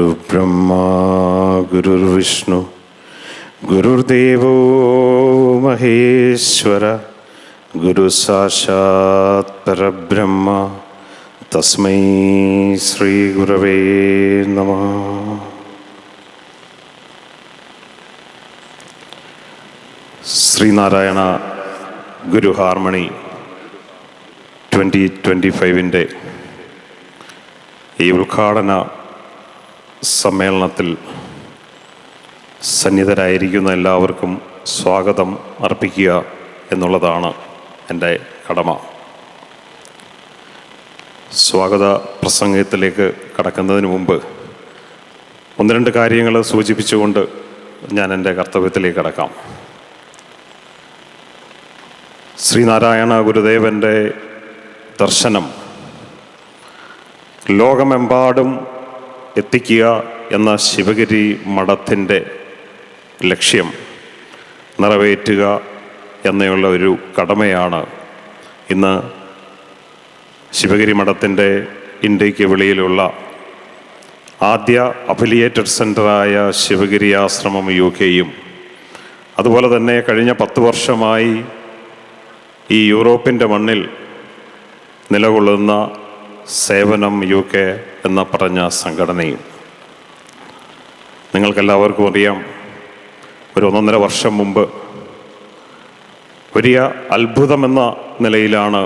गुरुर्ब्रह्मा गुरुर्विष्णु गुरुर्देवो महेश्वर गुरुसाक्षात् परब्रह्म तस्मै श्री गुरवे नमः. ശ്രീനാരായണ ഗുരു ഹാർമണി 2025 ഈ ഉദ്ഘാടന സമ്മേളനത്തിൽ സന്നിധരായിരിക്കുന്ന എല്ലാവർക്കും സ്വാഗതം അർപ്പിക്കുക എന്നുള്ളതാണ് എൻ്റെ കടമ. സ്വാഗത പ്രസംഗത്തിലേക്ക് കടക്കുന്നതിന് മുമ്പ് ഒന്ന് രണ്ട് കാര്യങ്ങൾ സൂചിപ്പിച്ചുകൊണ്ട് ഞാൻ എൻ്റെ കർത്തവ്യത്തിലേക്ക് കടക്കാം. ശ്രീനാരായണ ഗുരുദേവൻ്റെ ദർശനം ലോകമെമ്പാടും എത്തിക്കുക എന്ന ശിവഗിരി മഠത്തിൻ്റെ ലക്ഷ്യം നിറവേറ്റുക എന്നുള്ള ഒരു കടമയാണ് ഇന്ന് ശിവഗിരി മഠത്തിൻ്റെ ഇന്ത്യക്ക് വെളിയിലുള്ള ആദ്യ അഫിലിയേറ്റഡ് സെൻ്ററായ ശിവഗിരി ആശ്രമം UK-യും അതുപോലെ തന്നെ കഴിഞ്ഞ 10 വർഷമായി ഈ യൂറോപ്പിൻ്റെ മണ്ണിൽ നിലകൊള്ളുന്ന സേവനം UK എന്ന പറഞ്ഞ സംഘടനയും. നിങ്ങൾക്കെല്ലാവർക്കും അറിയാം, ഒരു 1.5 വർഷം മുമ്പ് വലിയ അത്ഭുതമെന്ന നിലയിലാണ്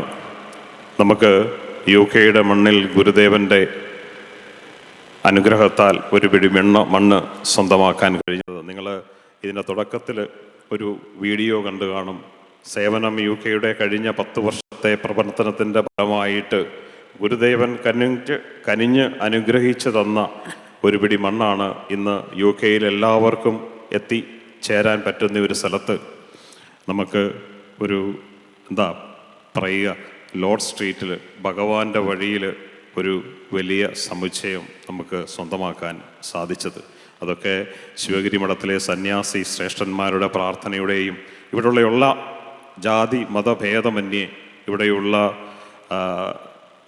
നമുക്ക് UK-യുടെ മണ്ണിൽ ഗുരുദേവൻ്റെ അനുഗ്രഹത്താൽ ഒരു പിടി മണ്ണ് സ്വന്തമാക്കാൻ കഴിഞ്ഞത്. നിങ്ങൾ ഇതിൻ്റെ തുടക്കത്തിൽ ഒരു വീഡിയോ കണ്ടു കാണും. സേവനം UK-യുടെ കഴിഞ്ഞ 10 വർഷത്തെ പ്രവർത്തനത്തിൻ്റെ ഫലമായിട്ട് ഗുരുദേവൻ കനിഞ്ഞ് അനുഗ്രഹിച്ചു തന്ന ഒരു പിടി മണ്ണാണ് ഇന്ന് UK-യിൽ എല്ലാവർക്കും എത്തിച്ചേരാൻ പറ്റുന്ന ഒരു സ്ഥലത്ത് നമുക്ക് ഒരു ലോർഡ് സ്ട്രീറ്റിൽ ഭഗവാന്റെ വഴിയിൽ ഒരു വലിയ സമുച്ചയം നമുക്ക് സ്വന്തമാക്കാൻ സാധിച്ചത്. അതൊക്കെ ശിവഗിരി മഠത്തിലെ സന്യാസി ശ്രേഷ്ഠന്മാരുടെ പ്രാർത്ഥനയുടെയും ഇവിടെയുള്ള ജാതി മതഭേദമന്യേ ഇവിടെയുള്ള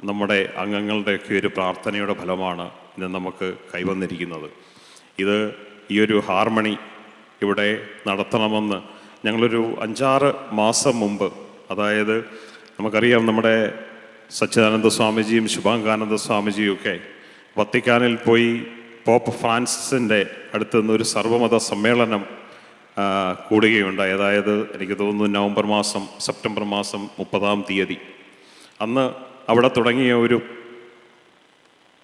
നമ്മുടെ അംഗങ്ങളുടെയൊക്കെ ഒരു പ്രാർത്ഥനയുടെ ഫലമാണ് ഇന്ന് നമുക്ക് കൈവന്നിരിക്കുന്നത്. ഈ ഒരു ഹാർമണി ഇവിടെ നടത്തണമെന്ന് ഞങ്ങളൊരു 5-6 മാസം മുമ്പ്, അതായത് നമുക്കറിയാം, നമ്മുടെ സച്ചിദാനന്ദ സ്വാമിജിയും ശുഭാംഗാനന്ദ സ്വാമിജിയും ഒക്കെ വത്തിക്കാനിൽ പോയി പോപ്പ് ഫ്രാൻസിസിൻ്റെ അടുത്ത് നിന്നൊരു സർവ്വമത സമ്മേളനം കൂടുകയുണ്ടായി. അതായത് എനിക്ക് തോന്നുന്നു സെപ്റ്റംബർ മാസം 30-ാം തീയതി. അന്ന് അവിടെ തുടങ്ങിയ ഒരു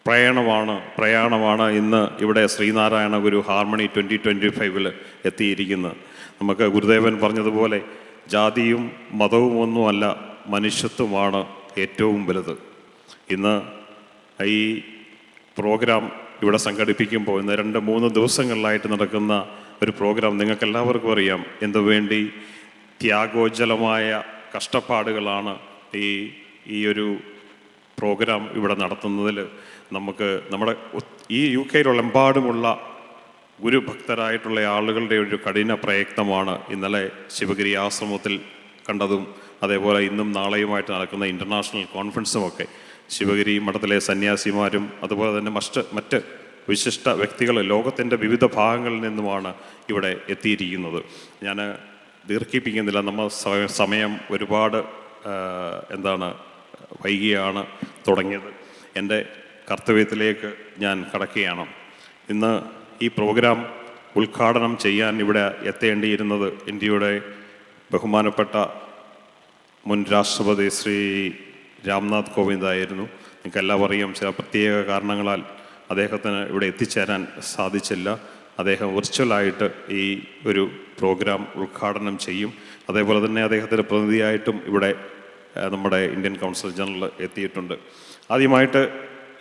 പ്രയാണമാണ് ഇന്ന് ഇവിടെ ശ്രീനാരായണ ഗുരു ഹാർമണി 2025 എത്തിയിരിക്കുന്നത്. നമുക്ക് ഗുരുദേവൻ പറഞ്ഞതുപോലെ ജാതിയും മതവും ഒന്നുമല്ല, മനുഷ്യത്വമാണ് ഏറ്റവും വലുത്. ഇന്ന് ഈ പ്രോഗ്രാം ഇവിടെ സംഘടിപ്പിക്കുമ്പോൾ ഇന്ന് 2-3 ദിവസങ്ങളിലായിട്ട് നടക്കുന്ന ഒരു പ്രോഗ്രാം നിങ്ങൾക്കെല്ലാവർക്കും അറിയാം എന്തുവേണ്ടി ത്യാഗോജ്ജലമായ കഷ്ടപ്പാടുകളാണ് ഈ ഒരു പ്രോഗ്രാം ഇവിടെ നടത്തുന്നതിൽ നമ്മുടെ ഈ UK-യിലെമ്പാടുമുള്ള ഗുരുഭക്തരായിട്ടുള്ള ആളുകളുടെ ഒരു കഠിന പ്രയത്നമാണ് ഇന്നലെ ശിവഗിരി ആശ്രമത്തിൽ കണ്ടതും അതേപോലെ ഇന്നും നാളെയുമായിട്ട് നടക്കുന്ന ഇൻ്റർനാഷണൽ കോൺഫറൻസുമൊക്കെ. ശിവഗിരി മഠത്തിലെ സന്യാസിമാരും അതുപോലെ തന്നെ മറ്റ് വിശിഷ്ട വ്യക്തികൾ ലോകത്തിൻ്റെ വിവിധ ഭാഗങ്ങളിൽ നിന്നുമാണ് ഇവിടെ എത്തിയിരിക്കുന്നത്. ഞാൻ ദീർഘിപ്പിക്കുന്നില്ല, നമ്മൾ സമയം ഒരുപാട് വൈകിയാണ് തുടങ്ങിയത്. എൻ്റെ കർത്തവ്യത്തിലേക്ക് ഞാൻ കടക്കുകയാണ്. ഇന്ന് ഈ പ്രോഗ്രാം ഉദ്ഘാടനം ചെയ്യാൻ ഇവിടെ എത്തേണ്ടിയിരുന്നത് ഇന്ത്യയുടെ ബഹുമാനപ്പെട്ട മുൻ രാഷ്ട്രപതി ശ്രീ രാംനാഥ് കോവിന്ദ് ആയിരുന്നു. നിങ്ങൾക്കെല്ലാം അറിയാം, ചില പ്രത്യേക കാരണങ്ങളാൽ അദ്ദേഹത്തിന് ഇവിടെ എത്തിച്ചേരാൻ സാധിച്ചില്ല. അദ്ദേഹം വിർച്വലായിട്ട് ഈ ഒരു പ്രോഗ്രാം ഉദ്ഘാടനം ചെയ്യും. അതേപോലെ തന്നെ അദ്ദേഹത്തിൻ്റെ പ്രതിനിധിയായിട്ടും ഇവിടെ നമ്മുടെ ഇന്ത്യൻ കൗൺസിൽ ജനറൽ എത്തിയിട്ടുണ്ട്. ആദ്യമായിട്ട്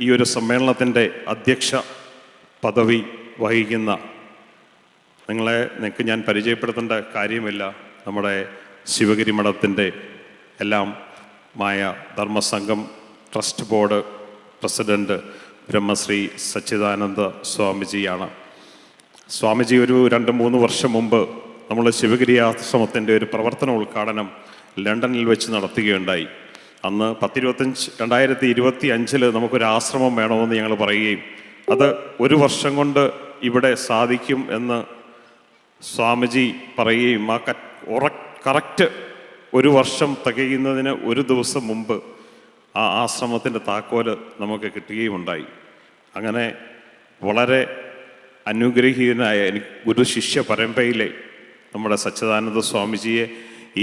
ഈ ഒരു സമ്മേളനത്തിൻ്റെ അധ്യക്ഷ പദവി വഹിക്കുന്ന നിങ്ങൾക്ക് ഞാൻ പരിചയപ്പെടുത്തേണ്ട കാര്യമില്ല. നമ്മുടെ ശിവഗിരി മഠത്തിൻ്റെ എല്ലാമായ ധർമ്മസംഘം trust board president Brahmasri Sachidananda സ്വാമിജിയാണ്. സ്വാമിജി ഒരു 2-3 വർഷം മുമ്പ് നമ്മൾ ശിവഗിരി ആശ്രമത്തിൻ്റെ ഒരു പ്രവർത്തന ഉദ്ഘാടനം ലണ്ടനിൽ വെച്ച് നടത്തുകയുണ്ടായി. അന്ന് 2025 നമുക്കൊരു ആശ്രമം വേണമെന്ന് ഞങ്ങൾ പറയുകയും അത് ഒരു വർഷം കൊണ്ട് ഇവിടെ സാധിക്കും എന്ന് സ്വാമിജി പറയുകയും കറക്റ്റ് ഒരു വർഷം തികയുന്നതിന് ഒരു ദിവസം മുമ്പ് ആ ആശ്രമത്തിൻ്റെ താക്കോല് നമുക്ക് കിട്ടുകയുമുണ്ടായി. അങ്ങനെ വളരെ അനുഗ്രഹീതനായ ഗുരു ശിഷ്യ പരമ്പരയിലെ നമ്മുടെ സച്ചിദാനന്ദ സ്വാമിജിയെ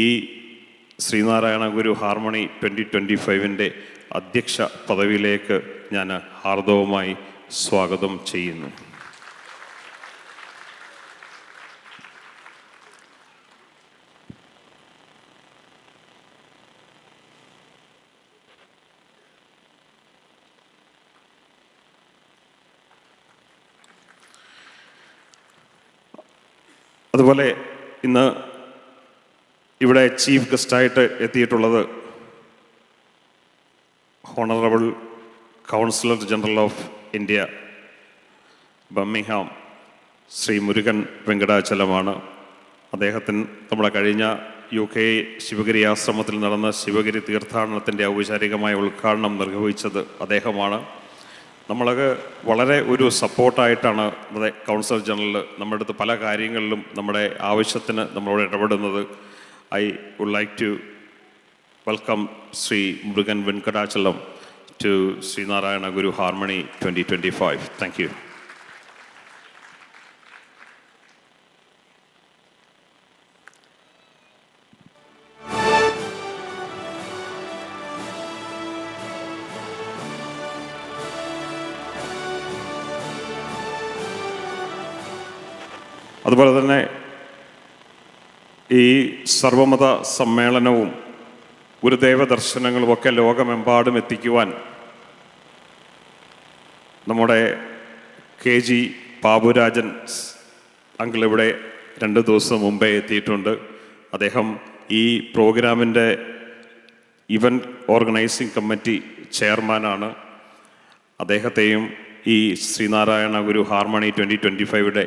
ഈ ശ്രീനാരായണ ഗുരു ഹാർമണി 2025 അധ്യക്ഷ പദവിയിലേക്ക് ഞാൻ ഹാർദവമായി സ്വാഗതം ചെയ്യുന്നു. അതുപോലെ ഇന്ന് ഇവിടെ ചീഫ് ഗസ്റ്റായിട്ട് എത്തിയിട്ടുള്ളത് honourable councillor general of India Birmingham Shri Murugan വെങ്കടാചലമാണ്. അദ്ദേഹത്തിന് നമ്മുടെ കഴിഞ്ഞ UK ശിവഗിരി ആശ്രമത്തിൽ നടന്ന ശിവഗിരി തീർത്ഥാടനത്തിൻ്റെ ഔപചാരികമായ ഉദ്ഘാടനം നിർവഹിച്ചത് അദ്ദേഹമാണ്. നമ്മളൊക്കെ വളരെ ഒരു സപ്പോർട്ടായിട്ടാണ് നമ്മുടെ കൗൺസിലർ ജനറൽ നമ്മുടെ അടുത്ത് പല കാര്യങ്ങളിലും നമ്മുടെ ആവശ്യത്തിന് നമ്മളോട് ഇടപെടുന്നത്. I would like to welcome Shri Murugan Venkatachalam to Sreenarayana Guru harmony 2025. Thank you. അതുപോലെ തന്നെ ഈ സർവമത സമ്മേളനവും ഗുരുദേവ ദർശനങ്ങളുമൊക്കെ ലോകമെമ്പാടും എത്തിക്കുവാൻ നമ്മുടെ KG ബാബുരാജൻ അങ്കിൾ ഇവിടെ 2 ദിവസം മുമ്പേ എത്തിയിട്ടുണ്ട്. അദ്ദേഹം ഈ പ്രോഗ്രാമിൻ്റെ ഇവൻറ്റ് ഓർഗനൈസിംഗ് കമ്മിറ്റി ചെയർമാനാണ്. അദ്ദേഹത്തെയും ഈ ശ്രീനാരായണ ഗുരു ഹാർമണി 2025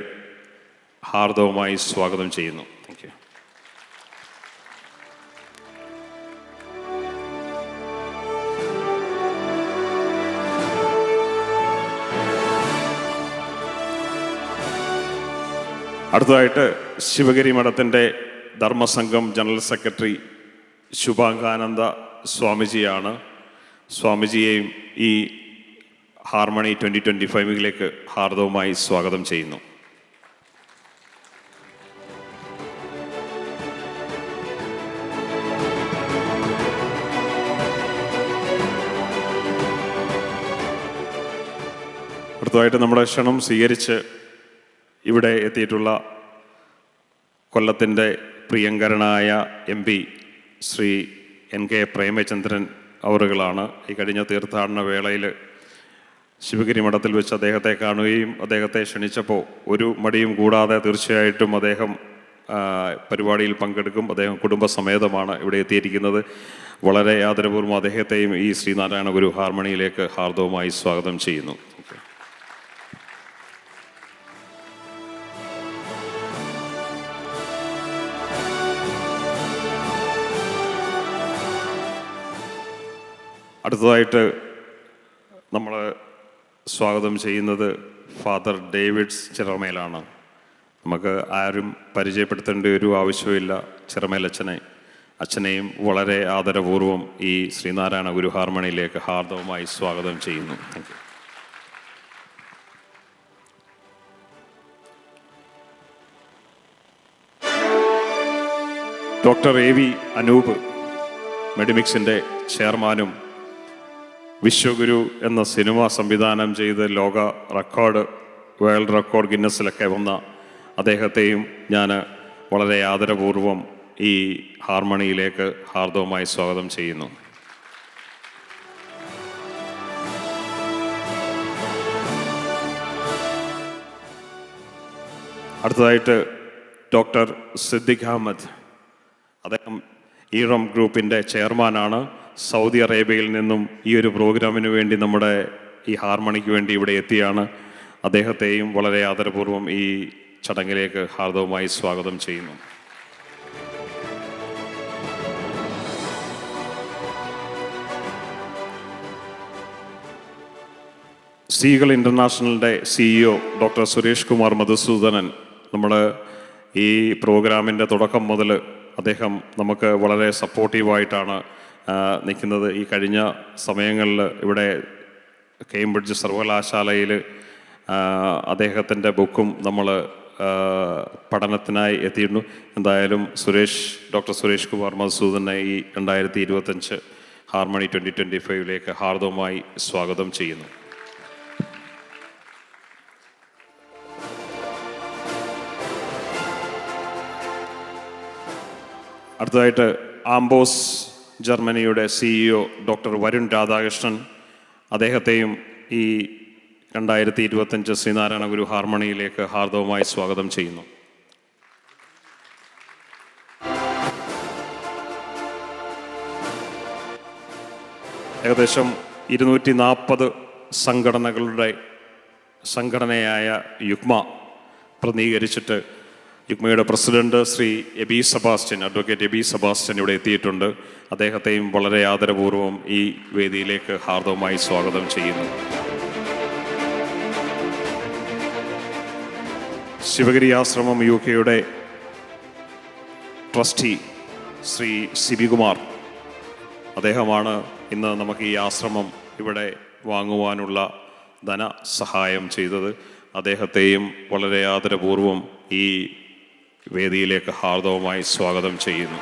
ഹാർദവമായി സ്വാഗതം ചെയ്യുന്നു. Thank U. അടുത്തതായിട്ട് ശിവഗിരി മഠത്തിൻ്റെ ധർമ്മസംഘം ജനറൽ സെക്രട്ടറി ശുഭാംഗാനന്ദ സ്വാമിജിയാണ്. സ്വാമിജിയെയും ഈ ഹാർമണി 2025 ഹാർദവമായി സ്വാഗതം ചെയ്യുന്നു. അടുത്തതായിട്ട് നമ്മുടെ ക്ഷണം സ്വീകരിച്ച് ഇവിടെ എത്തിയിട്ടുള്ള കൊല്ലത്തിൻ്റെ പ്രിയങ്കരനായ MP ശ്രീ NK പ്രേമചന്ദ്രൻ അവറുകളാണ്. ഈ കഴിഞ്ഞ തീർത്ഥാടന വേളയിൽ ശിവഗിരി മഠത്തിൽ വെച്ച് അദ്ദേഹത്തെ കാണുകയും അദ്ദേഹത്തെ ക്ഷണിച്ചപ്പോൾ ഒരു മടിയും കൂടാതെ തീർച്ചയായിട്ടും അദ്ദേഹം പരിപാടിയിൽ പങ്കെടുക്കും. അദ്ദേഹം കുടുംബസമേതമാണ് ഇവിടെ എത്തിയിരിക്കുന്നത്. വളരെ ആദരപൂർവ്വം അദ്ദേഹത്തെയും ഈ ശ്രീനാരായണ ഗുരു ഹാർമണിയിലേക്ക് ഹാർദവമായി സ്വാഗതം ചെയ്യുന്നു. അടുത്തതായിട്ട് നമ്മൾ സ്വാഗതം ചെയ്യുന്നത് ഫാദർ ഡേവിഡ്സ് ചിറമേലാണ്. നമുക്ക് ആരും പരിചയപ്പെടുത്തേണ്ട ഒരു ആവശ്യമില്ല ചിറമേൽ അച്ഛനെയും വളരെ ആദരപൂർവ്വം ഈ ശ്രീനാരായണ ഗുരു ഹാർമണിയിലേക്ക് ഹാർദവമായി സ്വാഗതം ചെയ്യുന്നു. Thank you. Doctor AV Anoop മെഡിമിക്സിൻ്റെ ചെയർമാനും വിശ്വഗുരു എന്ന സിനിമ സംവിധാനം ചെയ്ത് ലോക റെക്കോർഡ് വേൾഡ് റെക്കോർഡ് ഗിന്നസിലൊക്കെ വന്ന അദ്ദേഹത്തെയും ഞാൻ വളരെ ആദരപൂർവ്വം ഈ ഹാർമണിയിലേക്ക് ഹാർദവമായി സ്വാഗതം ചെയ്യുന്നു. അടുത്തതായിട്ട് ഡോക്ടർ സിദ്ദിഖ് അഹമ്മദ്, അദ്ദേഹം ഈറം ഗ്രൂപ്പിൻ്റെ ചെയർമാനാണ്. സൗദി അറേബ്യയിൽ നിന്നും ഈ ഒരു പ്രോഗ്രാമിന് വേണ്ടി നമ്മുടെ ഈ ഹാർമണിക്ക് വേണ്ടി ഇവിടെ എത്തിയാണ്. അദ്ദേഹത്തെയും വളരെ ആദരപൂർവ്വം ഈ ചടങ്ങിലേക്ക് ഹാർദവമായി സ്വാഗതം ചെയ്യുന്നു. സീഗൾ ഇൻ്റർനാഷണലിൻ്റെ CEO ഡോക്ടർ സുരേഷ് കുമാർ മധുസൂദനൻ നമ്മൾ ഈ പ്രോഗ്രാമിൻ്റെ തുടക്കം മുതൽ അദ്ദേഹം നമുക്ക് വളരെ സപ്പോർട്ടീവായിട്ടാണ് നിൽക്കുന്നത്. ഈ കഴിഞ്ഞ സമയങ്ങളിൽ ഇവിടെ കേംബ്രിഡ്ജ് സർവകലാശാലയിൽ അദ്ദേഹത്തിൻ്റെ ബുക്കും നമ്മൾ പഠനത്തിനായി എത്തിയിരുന്നു. എന്തായാലും ഡോക്ടർ സുരേഷ് കുമാർ മധുസൂദനെ ഈ 2025 ഹാർമണി 2025 ഹാർദവമായി സ്വാഗതം ചെയ്യുന്നു. അടുത്തതായിട്ട് ആംബോസ് ജർമ്മനിയുടെ CEO ഡോക്ടർ വരുൺ രാധാകൃഷ്ണൻ, അദ്ദേഹത്തെയും ഈ 2025 ശ്രീനാരായണ ഗുരു ഹാർമണിയിലേക്ക് ഹാർദവമായി സ്വാഗതം ചെയ്യുന്നു. ഏകദേശം 240 സംഘടനയായ യുഗ്മ പ്രതിനിധീകരിച്ചിട്ട് യുഗ്മയുടെ president Shri advocate Eby Sebastian ഇവിടെ എത്തിയിട്ടുണ്ട്. അദ്ദേഹത്തെയും വളരെ ആദരപൂർവ്വം ഈ വേദിയിലേക്ക് ഹാർദവമായി സ്വാഗതം ചെയ്യുന്നു. ശിവഗിരി ആശ്രമം UK ട്രസ്റ്റി ശ്രീ സിബികുമാർ, അദ്ദേഹമാണ് ഇന്ന് നമുക്ക് ഈ ആശ്രമം ഇവിടെ വാങ്ങുവാനുള്ള ധനസഹായം ചെയ്തത്. അദ്ദേഹത്തെയും വളരെ ആദരപൂർവ്വം ഈ വേദിയിലേക്ക് ഹാർദവമായി സ്വാഗതം ചെയ്യുന്നു.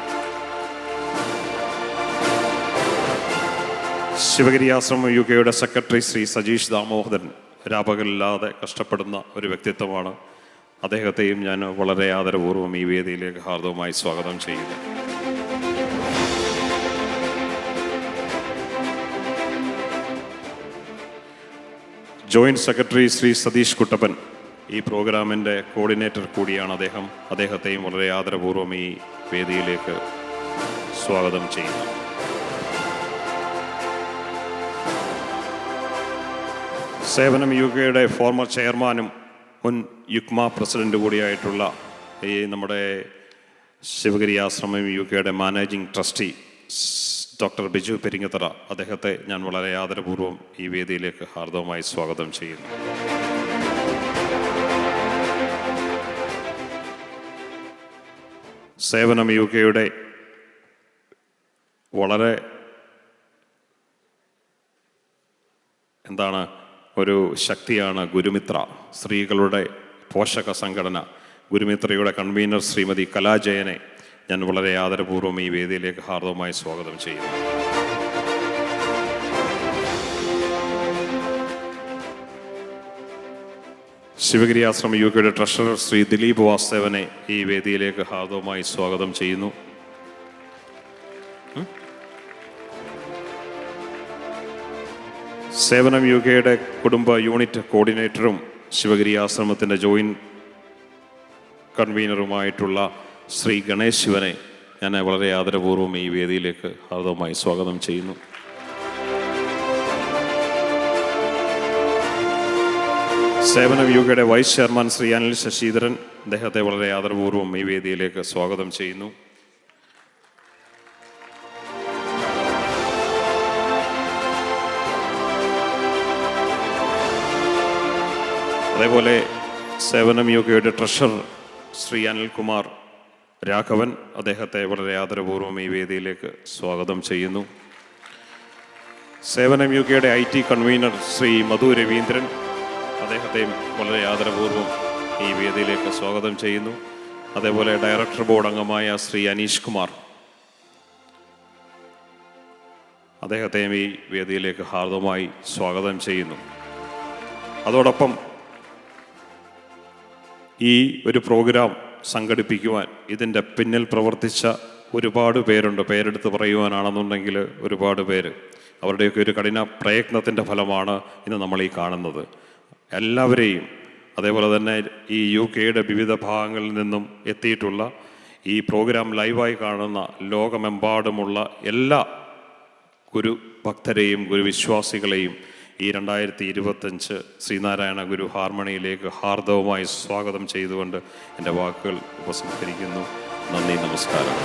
ശിവഗിരി ആശ്രമം UK സെക്രട്ടറി ശ്രീ സജീഷ് ദാമോദരൻ രാപകലില്ലാതെ കഷ്ടപ്പെടുന്ന ഒരു വ്യക്തിത്വമാണ്. അദ്ദേഹത്തെയും ഞാൻ വളരെ ആദരപൂർവ്വം ഈ വേദിയിലേക്ക് ഹാർദവമായി സ്വാഗതം ചെയ്യുന്നു. ജോയിൻറ്റ് സെക്രട്ടറി ശ്രീ സതീഷ് കുട്ടപ്പൻ, ഈ പ്രോഗ്രാമിൻ്റെ കോർഡിനേറ്റർ കൂടിയാണ് അദ്ദേഹം. അദ്ദേഹത്തെയും വളരെ ആദരപൂർവ്വം ഈ വേദിയിലേക്ക് സ്വാഗതം ചെയ്യുന്നു. സേവനം UK ഫോർമർ ചെയർമാനും മുൻ യുഗ്മ പ്രസിഡന്റ് കൂടിയായിട്ടുള്ള ഈ നമ്മുടെ ശിവഗിരി ആശ്രമം UK managing trustee doctor Biju Peringathara, അദ്ദേഹത്തെ ഞാൻ വളരെ ആദരപൂർവ്വം ഈ വേദിയിലേക്ക് ഹാർദവമായി സ്വാഗതം ചെയ്യുന്നു. സേവനം UK വളരെ ഒരു ശക്തിയാണ് ഗുരുമിത്ര, സ്ത്രീകളുടെ പോഷക സംഘടന. ഗുരുമിത്രയുടെ കൺവീനർ ശ്രീമതി കലാജയനെ ഞാൻ വളരെ ആദരപൂർവ്വം ഈ വേദിയിലേക്ക് ഹാർദവമായി സ്വാഗതം ചെയ്യുന്നു. ശിവഗിരി ആശ്രമം UK ട്രഷറർ ശ്രീ ദിലീപ് വാസ്തവനെ ഈ വേദിയിലേക്ക് ഹാർദവമായി സ്വാഗതം ചെയ്യുന്നു. സേവനം UK കുടുംബ യൂണിറ്റ് കോർഡിനേറ്ററും ശിവഗിരി ആശ്രമത്തിൻ്റെ ജോയിൻറ്റ് കൺവീനറുമായിട്ടുള്ള ശ്രീ ഗണേശ് ശിവനെ ഞാൻ വളരെ ആദരപൂർവ്വം ഈ വേദിയിലേക്ക് ഹാർദവമായി സ്വാഗതം ചെയ്യുന്നു. സേവനം UK vice chairman Shri Anil Sasidharan, അദ്ദേഹത്തെ വളരെ ആദരപൂർവ്വം ഈ വേദിയിലേക്ക് സ്വാഗതം ചെയ്യുന്നു. അതേപോലെ സേവനം UK ട്രഷറർ ശ്രീ അനിൽകുമാർ രാഘവൻ, അദ്ദേഹത്തെ വളരെ ആദരപൂർവ്വം ഈ വേദിയിലേക്ക് സ്വാഗതം ചെയ്യുന്നു. സേവനം UK IT കൺവീനർ ശ്രീ മധു രവീന്ദ്രൻ, അദ്ദേഹത്തെയും വളരെ ആദരപൂർവ്വം ഈ വേദിയിലേക്ക് സ്വാഗതം ചെയ്യുന്നു. അതേപോലെ ഡയറക്ടർ ബോർഡ് അംഗമായ ശ്രീ അനീഷ് കുമാർ, അദ്ദേഹത്തെയും ഈ വേദിയിലേക്ക് ഹാർദവമായി സ്വാഗതം ചെയ്യുന്നു. അതോടൊപ്പം ഈ ഒരു പ്രോഗ്രാം സംഘടിപ്പിക്കുവാൻ ഇതിൻ്റെ പിന്നിൽ പ്രവർത്തിച്ച ഒരുപാട് പേരുണ്ട്. പേരെടുത്ത് പറയുവാനാണെന്നുണ്ടെങ്കിൽ ഒരുപാട് പേര്, അവരുടെയൊക്കെ ഒരു കഠിന പ്രയത്നത്തിൻ്റെ ഫലമാണ് ഇന്ന് നമ്മൾ ഈ കാണുന്നത്. എല്ലാവരെയും, അതേപോലെ തന്നെ ഈ UK വിവിധ ഭാഗങ്ങളിൽ നിന്നും എത്തിയിട്ടുള്ള ഈ പ്രോഗ്രാം ലൈവായി കാണുന്ന ലോകമെമ്പാടുമുള്ള എല്ലാ ഗുരുഭക്തരെയും ഗുരുവിശ്വാസികളെയും ഈ 2025 ശ്രീനാരായണ ഗുരു ഹാർമണിയിലേക്ക് ഹാർദവമായി സ്വാഗതം ചെയ്തുകൊണ്ട് എൻ്റെ വാക്കുകൾ ഉപസംഹരിക്കുന്നു. നന്ദി, നമസ്കാരം.